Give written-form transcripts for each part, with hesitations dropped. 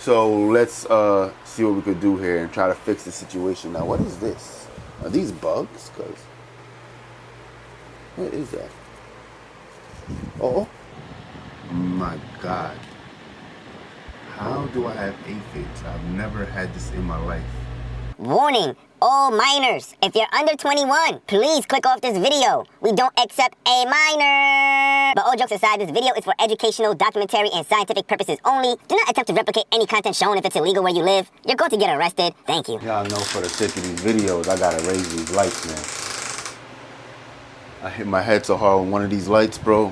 So let's see what we could do here and try to fix the situation. Now, what is this? Are these bugs? Cause what is that? Oh my God. How do I have aphids? I've never had this in my life. Warning, all minors, if you're under 21, please click off this video. We don't accept a minor. But all jokes aside, this video is for educational, documentary, and scientific purposes only. Do not attempt to replicate any content shown if it's illegal where you live. You're going to get arrested. Thank you. Y'all know for the sake of these videos, I gotta raise these lights, man. I hit my head so hard with one of these lights, bro.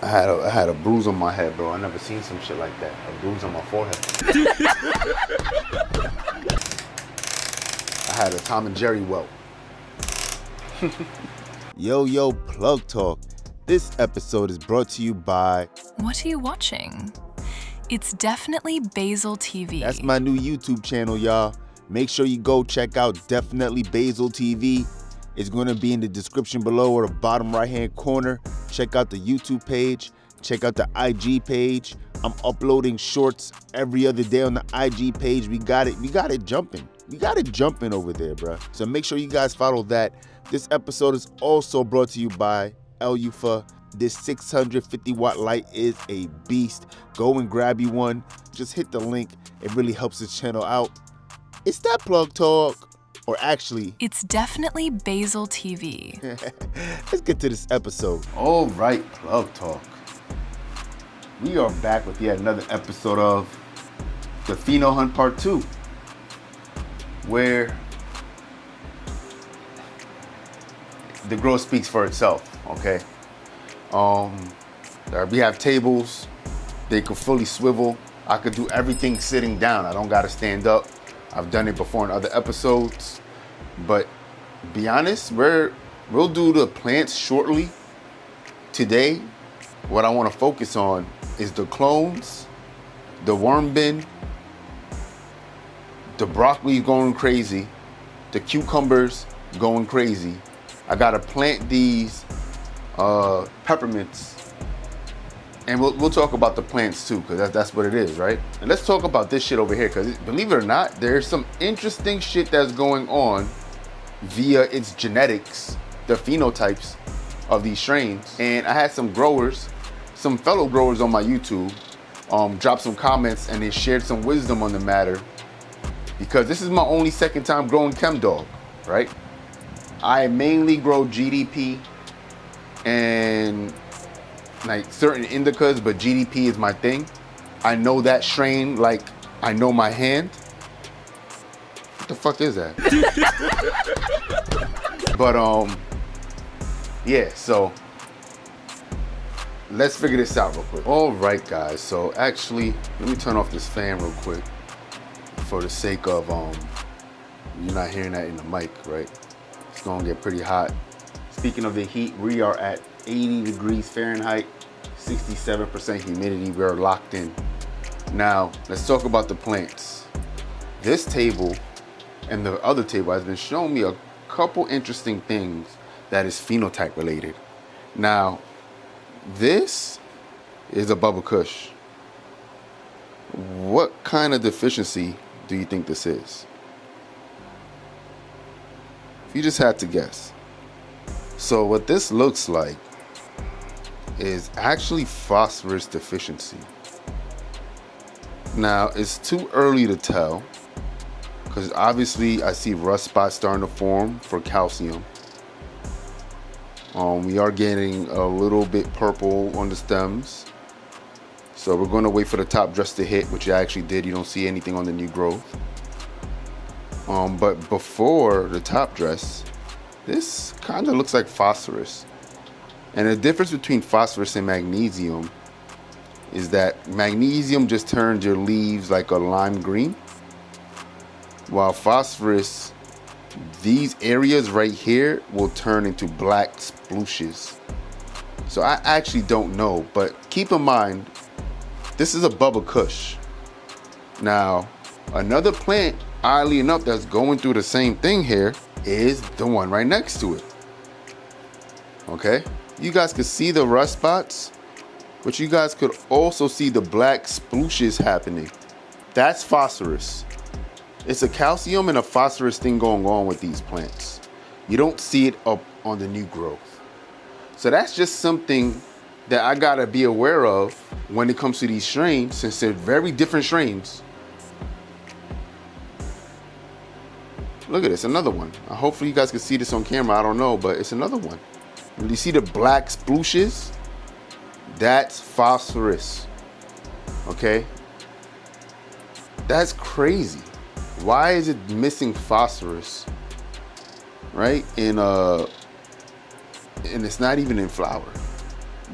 I had a bruise on my head, bro. I never seen some shit like that. A bruise on my forehead. I had a Tom and Jerry welt. Yo, Plug Talk. This episode is brought to you by... What are you watching? It's definitely Basil TV. That's my new YouTube channel, y'all. Make sure you go check out Definitely Basil TV. It's going to be in the description below or the bottom right-hand corner. Check out the YouTube page. Check out the IG page. I'm uploading shorts every other day on the IG page. We got it jumping. We got it jumping over there, bro. So make sure you guys follow that. This episode is also brought to you by Elufa. This 650 watt light is a beast. Go and grab you one. Just hit the link. It really helps the channel out. It's that Plug Talk. Or actually, it's definitely Basil TV. Let's get to this episode. All right, Plug Talk. We are back with yet another episode of the Pheno Hunt Part 2, where the growth speaks for itself, okay? We have tables. They can fully swivel. I could do everything sitting down. I don't gotta stand up. I've done it before in other episodes, but be honest, we'll do the plants shortly. Today, what I want to focus on is the clones, the worm bin, the broccoli going crazy, the cucumbers going crazy. I gotta plant these peppermints. And we'll talk about the plants too, because that's what it is, right? And let's talk about this shit over here, because believe it or not, there's some interesting shit that's going on via its genetics, the phenotypes of these strains. And I had some growers, some fellow growers on my YouTube, drop some comments and they shared some wisdom on the matter, because this is my only second time growing chem dog, right? I mainly grow GDP and like certain indicas, but GDP is my thing. I know that strain like I know my hand. What the fuck is that? But yeah, so let's figure this out real quick. All right, guys, so actually let me turn off this fan real quick for the sake of you're not hearing that in the mic, right? It's gonna get pretty hot. Speaking of the heat, we are at 80 degrees Fahrenheit, 67% humidity. We're locked in. Now, let's talk about the plants. This table and the other table has been showing me a couple interesting things that is phenotype related. Now, this is a bubble kush. What kind of deficiency do you think this is? If you just had to guess. So what this looks like is actually phosphorus deficiency. Now, it's too early to tell, because obviously I see rust spots starting to form for calcium. We are getting a little bit purple on the stems. So we're going to wait for the top dress to hit, which I actually did. You don't see anything on the new growth. But before the top dress, this kind of looks like phosphorus. And the difference between phosphorus and magnesium is that magnesium just turns your leaves like a lime green, while phosphorus, these areas right here will turn into black splooshes. So I actually don't know, but keep in mind, this is a bubble kush. Now, another plant, oddly enough, that's going through the same thing here is the one right next to it. Okay? You guys could see the rust spots, but you guys could also see the black splooshes happening. That's phosphorus. It's a calcium and a phosphorus thing going on with these plants. You don't see it up on the new growth. So that's just something that I gotta be aware of when it comes to these strains, since they're very different strains. Look at this, another one. Hopefully you guys can see this on camera, I don't know, but it's another one. When you see the black splooshes, that's phosphorus, okay? That's crazy. Why is it missing phosphorus, right? And it's not even in flower.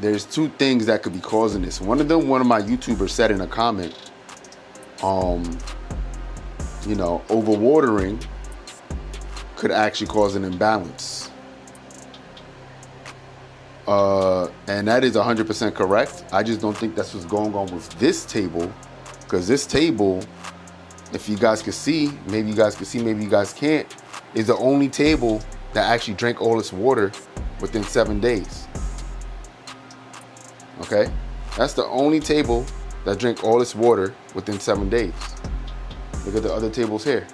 There's two things that could be causing this. One of them, one of my YouTubers said in a comment, you know, overwatering could actually cause an imbalance. And that is 100% correct. I just don't think that's what's going on with this table, because this table, if you guys can see, maybe you guys can see, maybe you guys can't, is the only table that actually drank all its water within 7 days. Okay? That's the only table that drank all its water within 7 days. Look at the other tables here.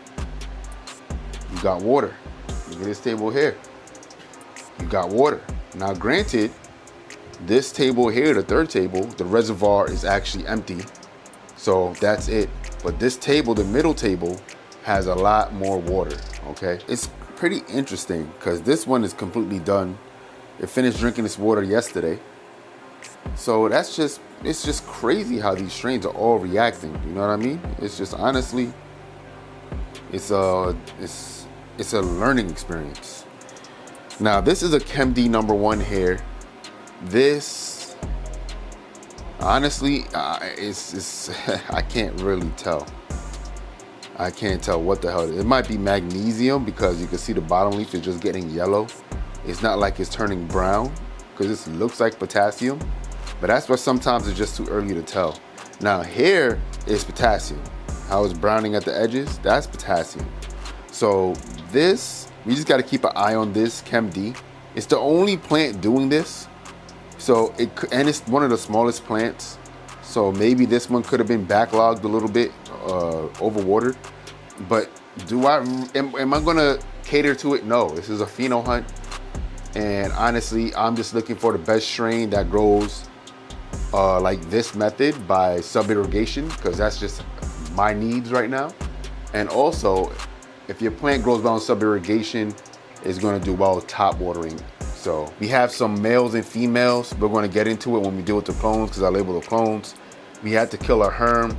You got water. Look at this table here. You got water. Now granted, this table here, the third table, the reservoir is actually empty. So that's it. But this table, the middle table, has a lot more water, okay? It's pretty interesting because this one is completely done. It finished drinking its water yesterday. So that's just, it's just crazy how these strains are all reacting. You know what I mean? It's just, honestly, it's a learning experience. Now this is a ChemD #1 here. This, honestly, it's I can't really tell. I can't tell what the hell it is. It might be magnesium because you can see the bottom leaf is just getting yellow. It's not like it's turning brown because this looks like potassium, but that's why sometimes it's just too early to tell. Now here is potassium. How it's browning at the edges, that's potassium. So this, we just got to keep an eye on this ChemD. It's the only plant doing this. So and it's one of the smallest plants. So maybe this one could have been backlogged a little bit, overwatered. But am I gonna cater to it? No, this is a Pheno hunt. And honestly, I'm just looking for the best strain that grows like this method by sub-irrigation, because that's just my needs right now. And also, if your plant grows well in sub-irrigation, it's gonna do well with top watering. So we have some males and females. We're gonna get into it when we deal with the clones, because I label the clones. We had to kill a herm.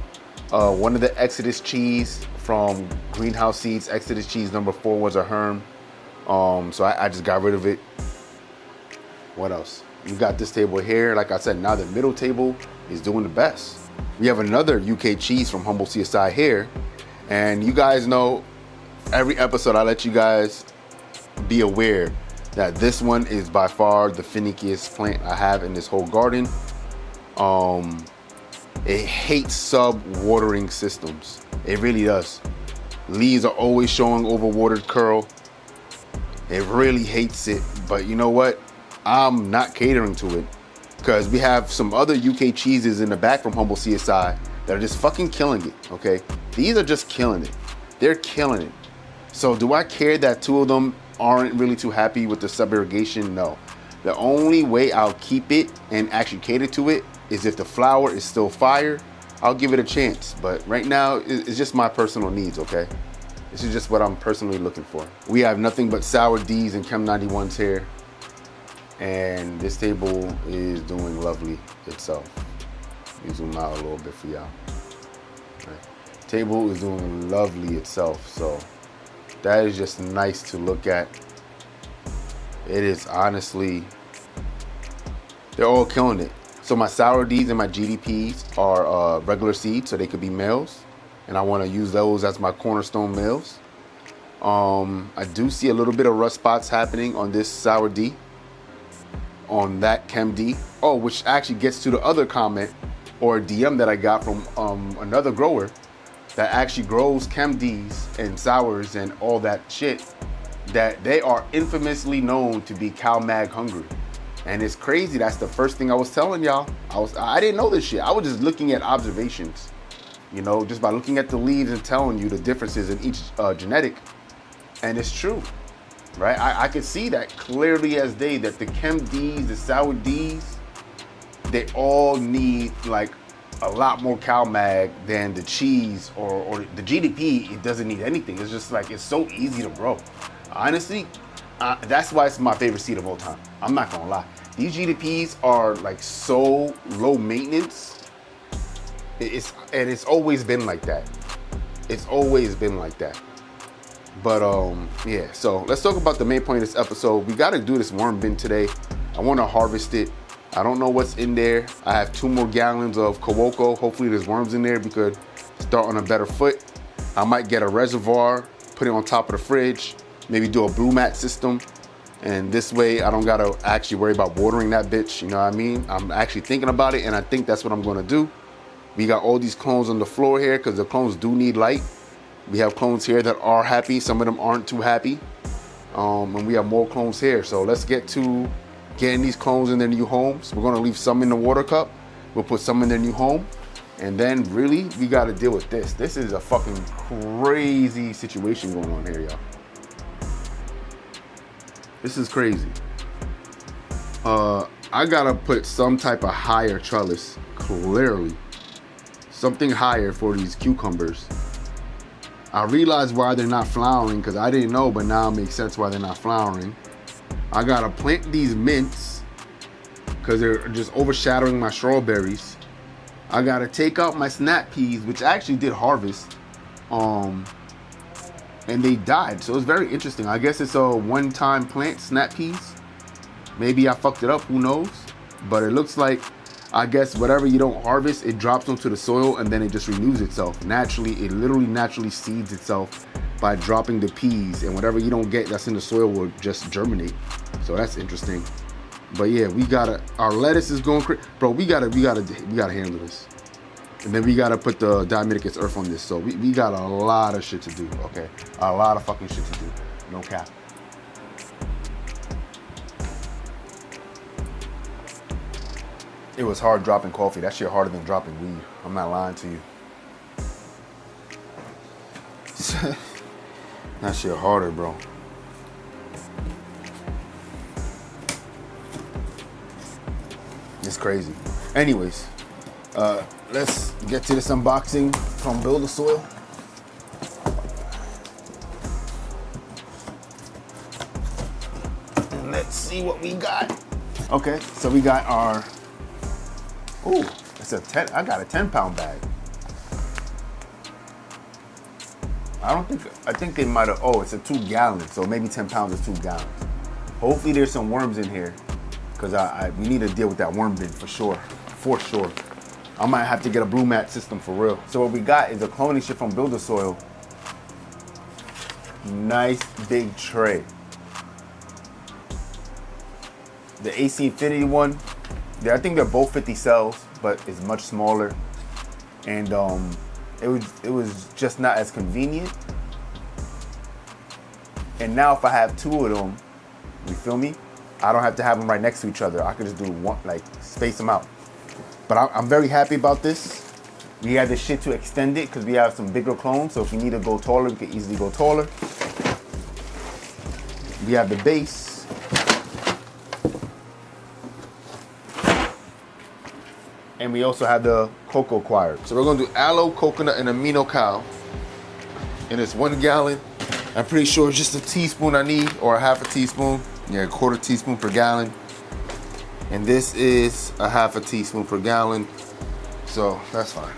One of the Exodus cheese from Greenhouse Seeds, Exodus cheese #4 was a herm. So I just got rid of it. What else? We got this table here. Like I said, now the middle table is doing the best. We have another UK cheese from Humble CSI here. And you guys know, every episode I let you guys be aware that this one is by far the finickiest plant I have in this whole garden. It hates sub-watering systems. It really does. Leaves are always showing overwatered curl. It really hates it, but you know what? I'm not catering to it, because we have some other UK cheeses in the back from Humble CSI that are just fucking killing it, okay? These are just killing it. They're killing it. So do I care that two of them aren't really too happy with the sub-irrigation? No. The only way I'll keep it and actually cater to it is if the flower is still fire. I'll give it a chance, but right now it's just my personal needs, okay? This is just what I'm personally looking for. We have nothing but sour D's and Chem 91s here, and this table is doing lovely itself. Let me zoom out a little bit for y'all. Right. Table is doing lovely itself, so that is just nice to look at. It is honestly, they're all killing it. So my sour D's and my GDPs are regular seeds, so they could be males, and I want to use those as my cornerstone males. I do see a little bit of rust spots happening on this sour D, on that ChemD. Oh, which actually gets to the other comment or DM that I got from another grower that actually grows ChemDs and sours and all that shit, that they are infamously known to be cow mag hungry. And it's crazy. That's the first thing I was telling y'all. I didn't know this shit. I was just looking at observations. you know, just by looking at the leaves and telling you the differences in each genetic. And it's true, right? I could see that clearly as day, that the Chem Ds, the Sour Ds, they all need like a lot more CalMag than the cheese or the GDP. It doesn't need anything. It's just like, it's so easy to grow. Honestly, that's why it's my favorite seed of all time. I'm not gonna lie. These GDPs are like so low maintenance. It's always been like that. It's always been like that. But yeah, so let's talk about the main point of this episode. We gotta do this worm bin today. I wanna harvest it. I don't know what's in there. I have 2 more gallons of Kawoko. Hopefully there's worms in there. We could start on a better foot. I might get a reservoir, put it on top of the fridge, maybe do a blue mat system. And this way I don't gotta actually worry about watering that bitch, you know what I mean? I'm actually thinking about it, and I think that's what I'm gonna do. We got all these clones on the floor here because the clones do need light. We have clones here that are happy. Some of them aren't too happy. And we have more clones here. So let's get to getting these clones in their new homes. We're gonna leave some in the water cup. We'll put some in their new home. And then really, we gotta deal with this. This is a fucking crazy situation going on here, y'all. This is crazy. I gotta put some type of higher trellis, clearly. Something higher for these cucumbers. I realize why they're not flowering, because I didn't know, but now it makes sense why they're not flowering. I gotta plant these mints because they're just overshadowing my strawberries. I gotta take out my snap peas, which I actually did harvest, and they died. So it's very interesting. I guess it's a one-time plant, snap peas. Maybe I fucked it up, who knows? But it looks like, I guess whatever you don't harvest, it drops onto the soil and then it just renews itself. Naturally, it literally naturally seeds itself by dropping the peas, and whatever you don't get that's in the soil will just germinate. So that's interesting. But yeah, our lettuce is going crazy. Bro, we gotta handle this. And then we gotta put the diamidicus earth on this. So we got a lot of shit to do, okay? A lot of fucking shit to do, no cap. It was hard dropping coffee. That shit harder than dropping weed. I'm not lying to you. That shit harder, bro. It's crazy. Anyways, let's get to this unboxing from Build a Soil. And let's see what we got. Okay, so we got our, ooh, I got a 10-pound bag. I think they might have, oh, it's a 2 gallon, so maybe 10 pounds is 2 gallons. Hopefully there's some worms in here, because we need to deal with that worm bin for sure. I might have to get a blue mat system for real. So what we got is a cloning shit from Build a Soil. Nice big tray. The AC Infinity one, I think they're both 50 cells, but it's much smaller. And it was just not as convenient. And now if I have 2 of them, you feel me? I don't have to have them right next to each other. I could just do one, like space them out. But I'm very happy about this. We have this shit to extend it because we have some bigger clones. So if we need to go taller, we can easily go taller. We have the base. And we also have the cocoa coir. So we're gonna do aloe, coconut, and amino cow. And it's 1 gallon. I'm pretty sure it's just a teaspoon I need, or a half a teaspoon. Yeah, 1/4 teaspoon per gallon. And this is a half a teaspoon per gallon. So that's fine.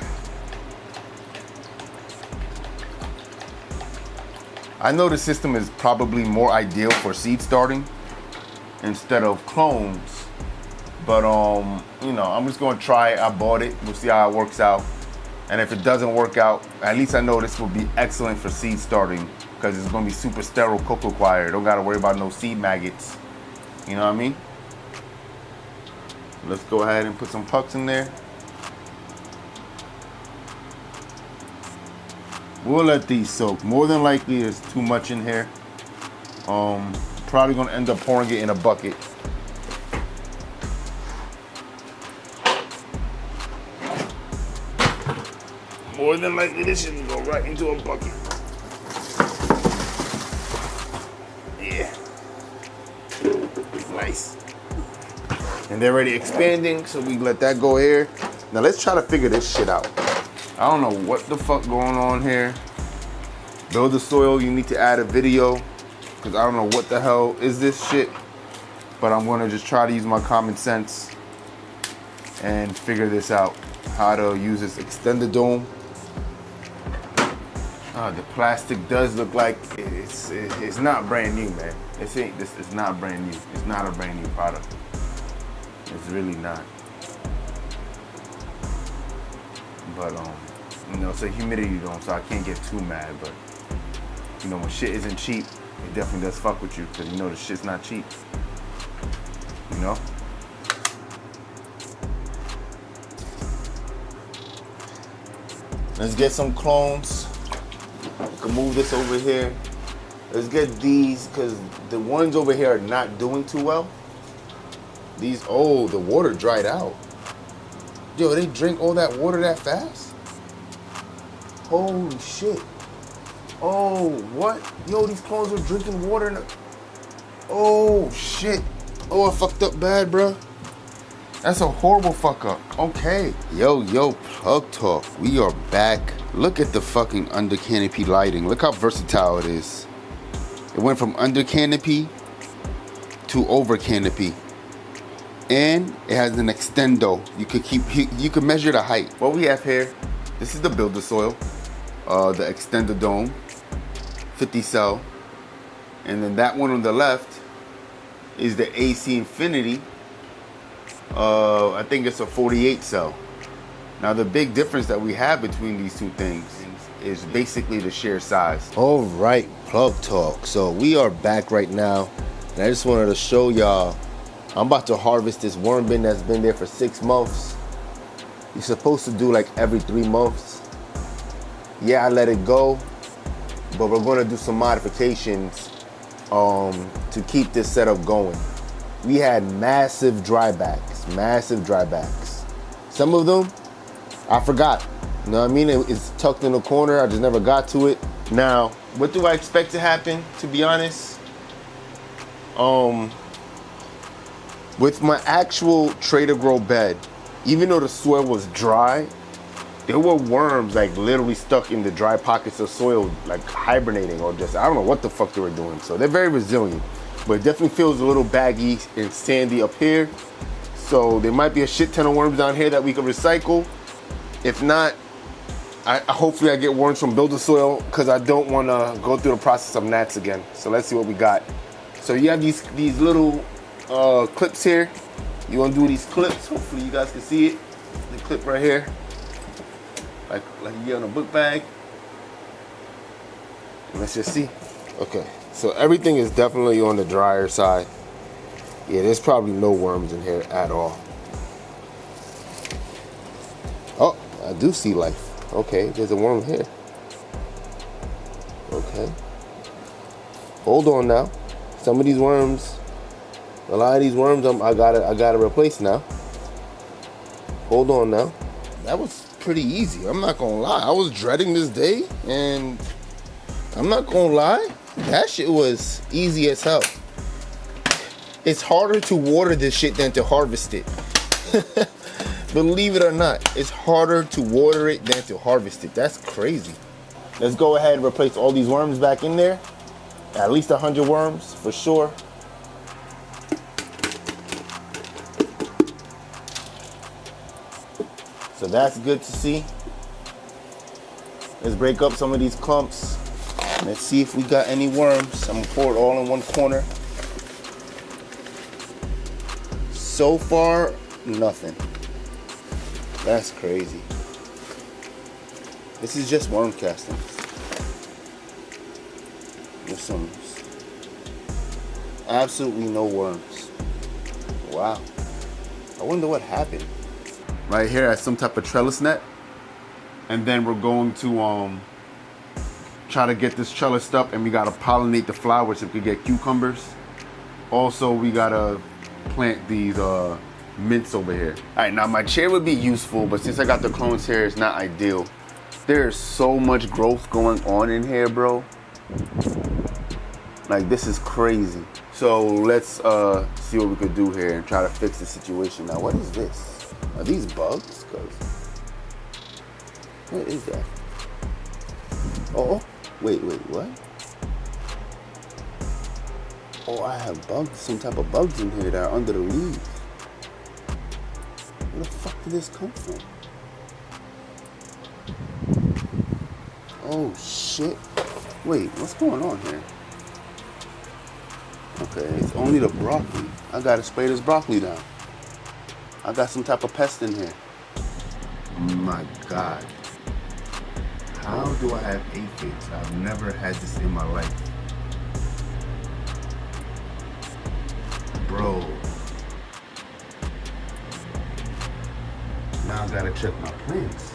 I know the system is probably more ideal for seed starting instead of clones. But you know, I'm just gonna try it. I bought it. We'll see how it works out. And if it doesn't work out, at least I know this will be excellent for seed starting, because it's gonna be super sterile cocoa coir. Don't gotta worry about no seed maggots. You know what I mean? Let's go ahead and put some pucks in there. We'll let these soak. More than likely there's too much in here. Probably gonna end up pouring it in a bucket. more than likely this shit will go right into a bucket. Yeah. Nice. And they're already expanding, so we let that go here. Now let's try to figure this shit out. I don't know what the fuck going on here. Build the soil, you need to add a video, because I don't know what the hell is this shit. But I'm gonna just try to use my common sense and figure this out. How to use this extended dome. The plastic does look like it's not brand new, man. It's not brand new. It's not a brand new product. It's really not. But you know, it's a humidity dome, so I can't get too mad. But you know, when shit isn't cheap, it definitely does fuck with you, because you know the shit's not cheap. You know? Let's get some clones. We can move this over here. Let's get these, because the ones over here are not doing too well. These, oh, the water dried out. Yo, they drink all that water that fast? Holy shit. Oh, what? Yo, these clones are drinking water. Oh, shit. Oh, I fucked up bad, bro. That's a horrible fuck up. Okay. Yo, Plug Talk. We are back. Look at the fucking under canopy lighting. Look how versatile it is. It went from under canopy to over canopy. And it has an extendo. You can measure the height. What we have here, this is the builder soil. The extender dome. 50 cell. And then that one on the left is the AC Infinity. I think it's a 48 cell. Now the big difference that we have between these two things is basically the sheer size. All right, Plug Talk. So we are back right now, and I just wanted to show y'all, I'm about to harvest this worm bin that's been there for 6 months. You're supposed to do like every 3 months. Yeah, I let it go, but we're gonna do some modifications to keep this setup going. We had massive drybacks. Some of them, I forgot. You know what I mean? It's tucked in the corner. I just never got to it. Now, what do I expect to happen, to be honest? With my actual Trader Grow bed, even though the soil was dry, there were worms like literally stuck in the dry pockets of soil, like hibernating, or just, I don't know what the fuck they were doing. So they're very resilient, but it definitely feels a little baggy and sandy up here. So there might be a shit ton of worms down here that we can recycle. If not, hopefully I get worms from builder soil, because I don't want to go through the process of gnats again. So let's see what we got. So you have these little clips here. You want to do these clips. Hopefully you guys can see it. The clip right here, like you get on a book bag. And let's just see. Okay, so everything is definitely on the drier side. Yeah, there's probably no worms in here at all. Oh, I do see life. Okay, there's a worm here. Okay. Hold on now. Some of these worms, a lot of these worms, I gotta replace now. Hold on now. That was pretty easy. I'm not gonna lie. I was dreading this day, and I'm not gonna lie. That shit was easy as hell. It's harder to water this shit than to harvest it. Believe it or not, it's harder to water it than to harvest it. That's crazy. Let's go ahead and replace all these worms back in there. At least 100 worms for sure. So that's good to see. Let's break up some of these clumps. Let's see if we got any worms. I'm gonna pour it all in one corner. So far, nothing. That's crazy. This is just worm castings. There's some absolutely no worms. Wow. I wonder what happened. Right here at some type of trellis net. And then we're going to try to get this trellised up, and we gotta pollinate the flowers so we could get cucumbers. Also, we gotta plant these mints over here. All right, now my chair would be useful, but since I got the clones here, it's not ideal. There's so much growth going on in here, bro. Like, this is crazy. So let's see what we could do here and try to fix the situation. Now, what is this? Are these bugs? What is that? Oh, wait, what? Oh, I have bugs, some type of bugs in here that are under the leaves. Where the fuck did this come from? Oh shit. Wait, what's going on here? Okay, it's only the broccoli. I gotta spray this broccoli down. I got some type of pest in here. My God. How do I have aphids? I've never had this in my life. Bro. Now I gotta check my plants.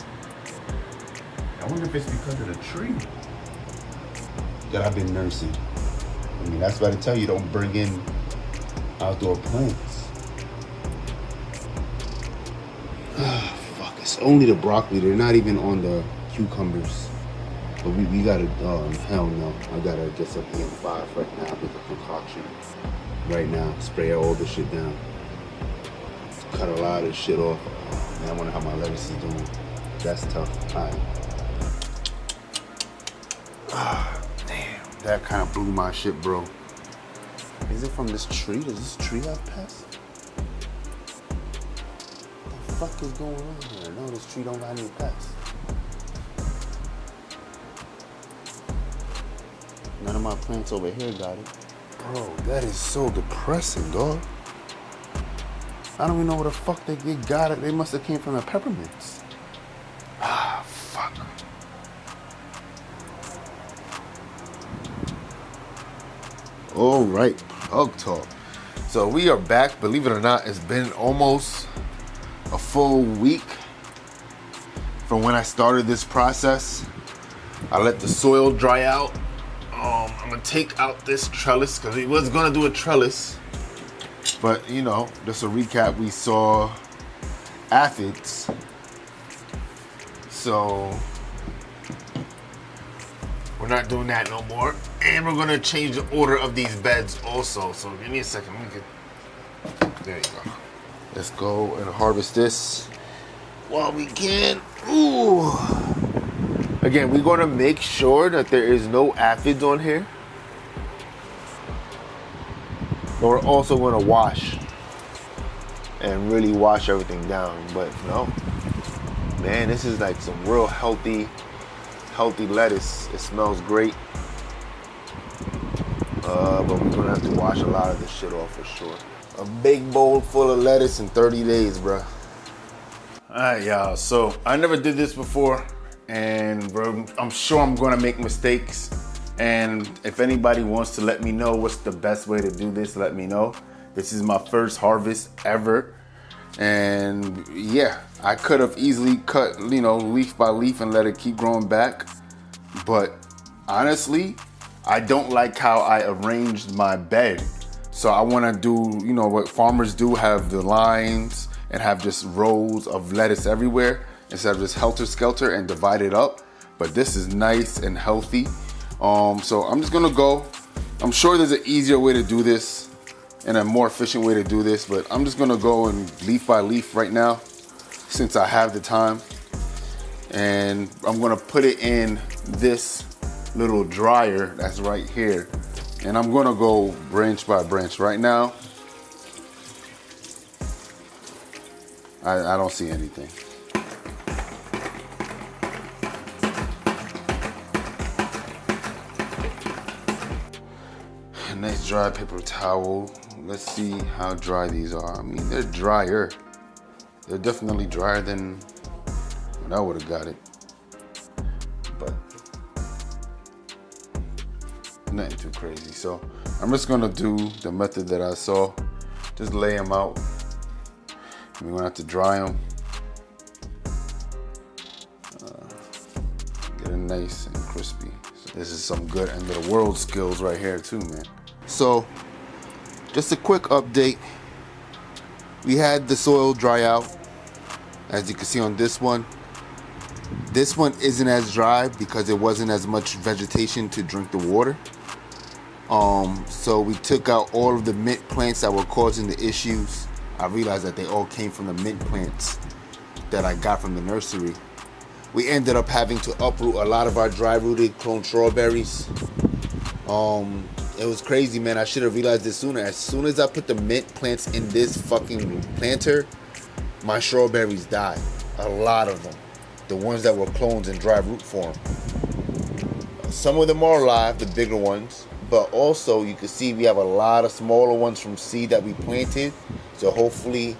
I wonder if it's because of the tree that I've been nursing. I mean, that's why they tell you don't bring in outdoor plants. Fuck, it's only the broccoli. They're not even on the cucumbers. But we gotta, hell no. I gotta get some AM5 right now, make a concoction right now, spray all this shit down. Cut a lot of this shit off. Man, I wonder how my lettuce is doing. That's tough. All right. Damn, that kind of blew my shit, bro. Is it from this tree? Does this tree have pests? What the fuck is going on here? No, this tree don't got any pests. None of my plants over here got it. Bro, that is so depressing, dog. I don't even know where the fuck they got it. They must have came from the peppermints. Ah, fuck. All right, Plug Talk. So we are back. Believe it or not, it's been almost a full week from when I started this process. I let the soil dry out. I'm gonna take out this trellis because we was gonna do a trellis, but you know, just a recap. We saw aphids, so we're not doing that no more. And we're gonna change the order of these beds also. So give me a second. There you go. Let's go and harvest this while we can. Ooh. Again, we're gonna make sure that there is no aphids on here. But we're also gonna wash and really wash everything down. But no, man, this is like some real healthy lettuce. It smells great. But we're gonna have to wash a lot of this shit off for sure. A big bowl full of lettuce in 30 days, bruh. All right, y'all. So I never did this before. And bro, I'm sure I'm gonna make mistakes. And if anybody wants to let me know what's the best way to do this, let me know. This is my first harvest ever. And yeah, I could have easily cut, leaf by leaf and let it keep growing back. But honestly, I don't like how I arranged my bed. So I wanna do, what farmers do, have the lines and have just rows of lettuce everywhere, instead of just helter-skelter and divide it up. But this is nice and healthy. So I'm just gonna go. I'm sure there's an easier way to do this and a more efficient way to do this, but I'm just gonna go and leaf by leaf right now, since I have the time. And I'm gonna put it in this little dryer that's right here. And I'm gonna go branch by branch right now. I don't see anything. Nice dry paper towel. Let's see how dry these are. I mean, they're drier. They're definitely drier than when I would have got it. But nothing too crazy. So I'm just gonna do the method that I saw. Just lay them out. We're gonna have to dry them. Get it nice and crispy. So this is some good end of the world skills right here too, man. So, just a quick update. We had the soil dry out, as you can see on this one. This one isn't as dry because it wasn't as much vegetation to drink the water. So we took out all of the mint plants that were causing the issues. I realized that they all came from the mint plants that I got from the nursery. We ended up having to uproot a lot of our dry-rooted clone strawberries. It was crazy, man. I should have realized this sooner. As soon as I put the mint plants in this fucking planter, my strawberries died. A lot of them. The ones that were clones in dry root form. Some of them are alive, the bigger ones. But also, you can see we have a lot of smaller ones from seed that we planted. So hopefully,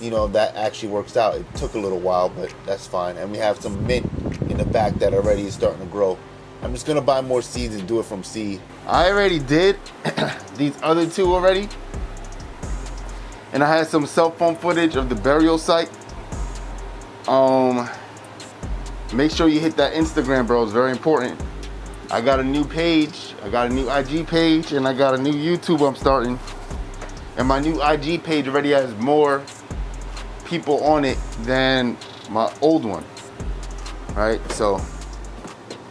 you know, that actually works out. It took a little while, but that's fine. And we have some mint in the back that already is starting to grow. I'm just going to buy more seeds and do it from seed. I already did these other two already. And I had some cell phone footage of the burial site. Make sure you hit that Instagram, bro. It's very important. I got a new page. I got a new IG page, and I got a new YouTube I'm starting. And my new IG page already has more people on it than my old one. Right? So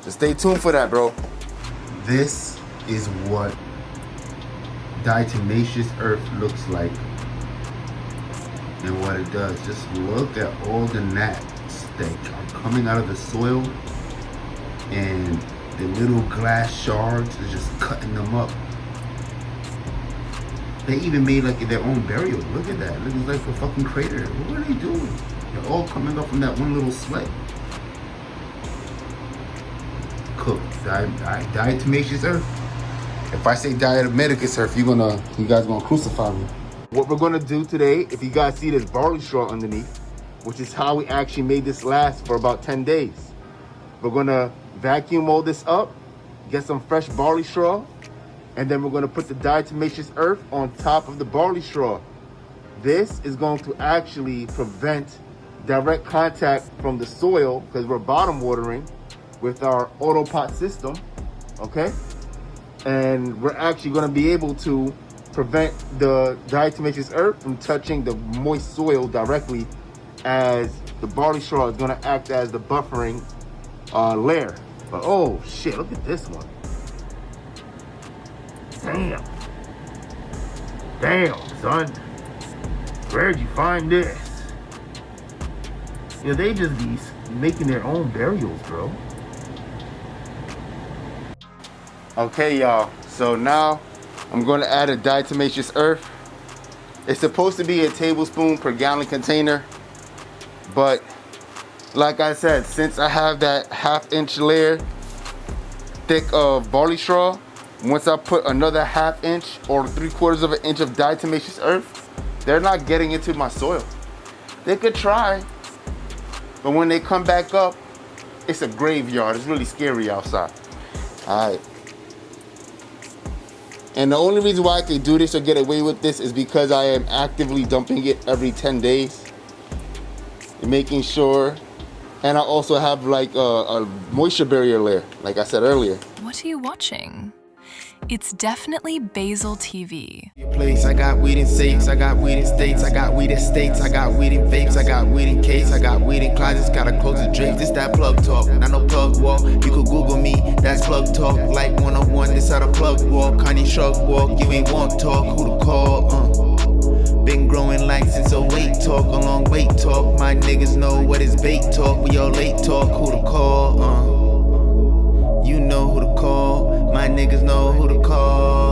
just stay tuned for that, bro. This is what diatomaceous earth looks like. And what it does, just look at all the gnats that are coming out of the soil, and the little glass shards is just cutting them up. They even made like their own burial. Look at that. It looks like a fucking crater. What are they doing? They're all coming up from that one little slit. Cooked. Diatomaceous earth. If I say diatomaceous earth, you guys gonna crucify me. What we're gonna do today, if you guys see this barley straw underneath, which is how we actually made this last for about 10 days. We're gonna vacuum all this up, get some fresh barley straw, and then we're gonna put the diatomaceous earth on top of the barley straw. This is going to actually prevent direct contact from the soil, because we're bottom watering with our AutoPot system, okay? And we're actually gonna be able to prevent the diatomaceous earth from touching the moist soil directly, as the barley straw is gonna act as the buffering layer. But oh shit, look at this one. Damn, son. Where'd you find this? Yeah, they just be making their own burials, bro. Okay, y'all. So now I'm going to add a diatomaceous earth. It's supposed to be a tablespoon per gallon container, but like I said, since I have that 1/2 inch layer thick of barley straw, once I put another 1/2 inch or 3/4 inch of diatomaceous earth, they're not getting into my soil. They could try, but when they come back up, it's a graveyard. It's really scary outside. All right. And the only reason why I can do this or get away with this is because I am actively dumping it every 10 days. And making sure. And I also have like a moisture barrier layer, like I said earlier. What are you watching? It's definitely Basil TV. Place. I got weed in safes, I got weed in states, I got weed in states, I got weed in vapes, I got weed in case, I got weed in closets, gotta close the drapes. This that plug talk, not no plug walk. You could Google me, that's plug talk. Like 101, this how the plug walk. Kanye shrug walk, you ain't want talk, who to call? Been growing like since a weight talk, a long weight talk. My niggas know what is bait talk, we all late talk, who to call? You know who to call, my niggas know who to call.